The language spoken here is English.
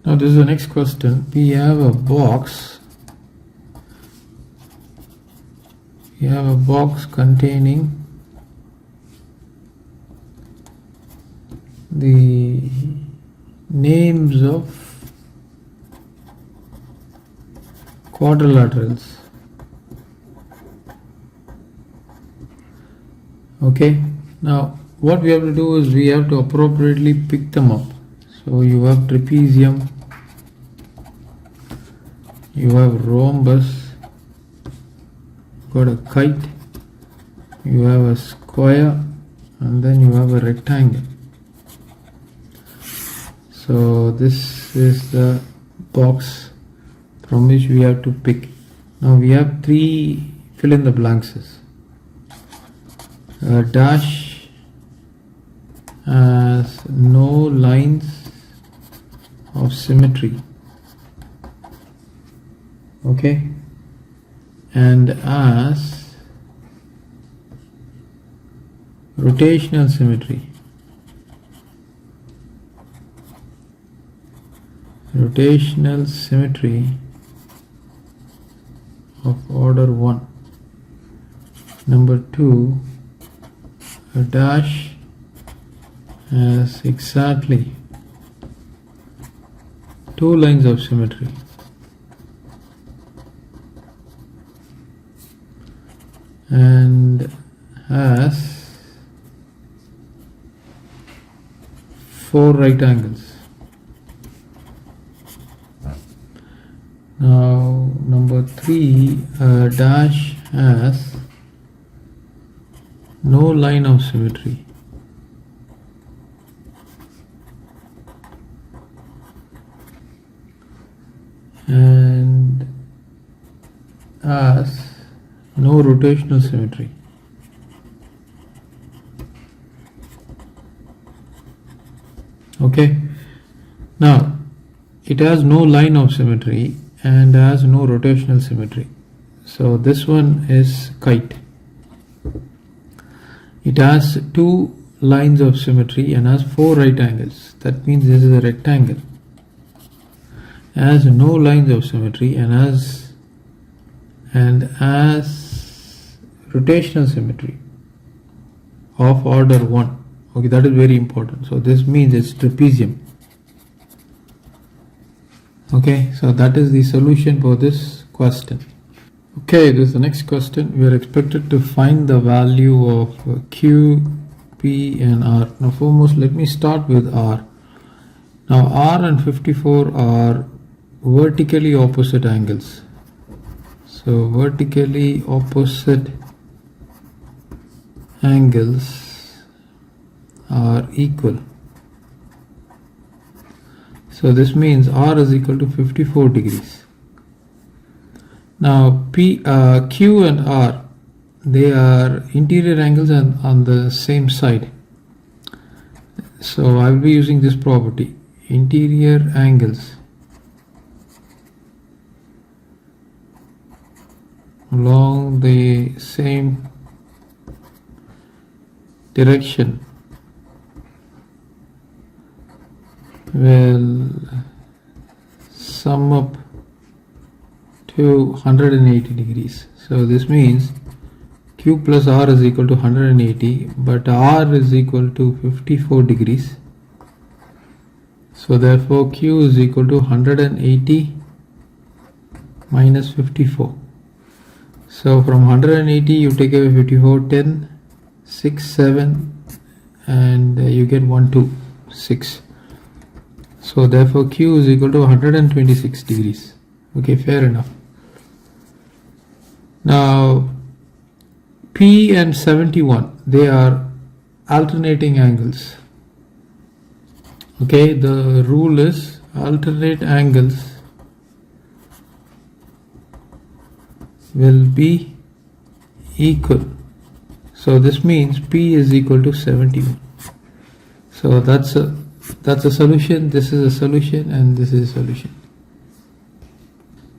Now this is the next question. We have a box. We have a box containing the names of quadrilaterals. Okay, now what we have to do is we have to appropriately pick them up. So you have trapezium, you have rhombus, got a kite, you have a square, and then you have a rectangle. So this is the box from which we have to pick. Now we have three fill in the blanks. A dash has no lines of symmetry, okay, and as rotational symmetry. Rotational symmetry of order 1. Number 2, a dash has exactly 2 lines of symmetry. And has 4 right angles. Now number 3, a dash has no line of symmetry. And has no rotational symmetry. Okay, now it has no line of symmetry and has no rotational symmetry. So this one is kite. It has 2 lines of symmetry and has 4 right angles. That means this is a rectangle. It has no lines of symmetry and has rotational symmetry of order 1. Okay, that is very important. So this means it's trapezium. Okay, so that is the solution for this question. Okay, this is the next question. We are expected to find the value of Q, P and R. Now foremost, let me start with R. Now R and 54 are vertically opposite angles. So vertically opposite angles are equal. So this means R is equal to 54 degrees. Now Q and R, they are interior angles and on the same side. So I will be using this property, interior angles along the same direction will sum up to 180 degrees. So this means Q plus R is equal to 180, but R is equal to 54 degrees. So therefore Q is equal to 180 minus 54. So from 180 you take away 54, 10, 6, 7 and you get 1, 2, 6. So therefore Q is equal to 126 degrees. Okay, fair enough. Now P and 71, they are alternating angles. Okay, the rule is alternate angles will be equal. So this means P is equal to 71. So that's a solution, this is a solution, and this is a solution.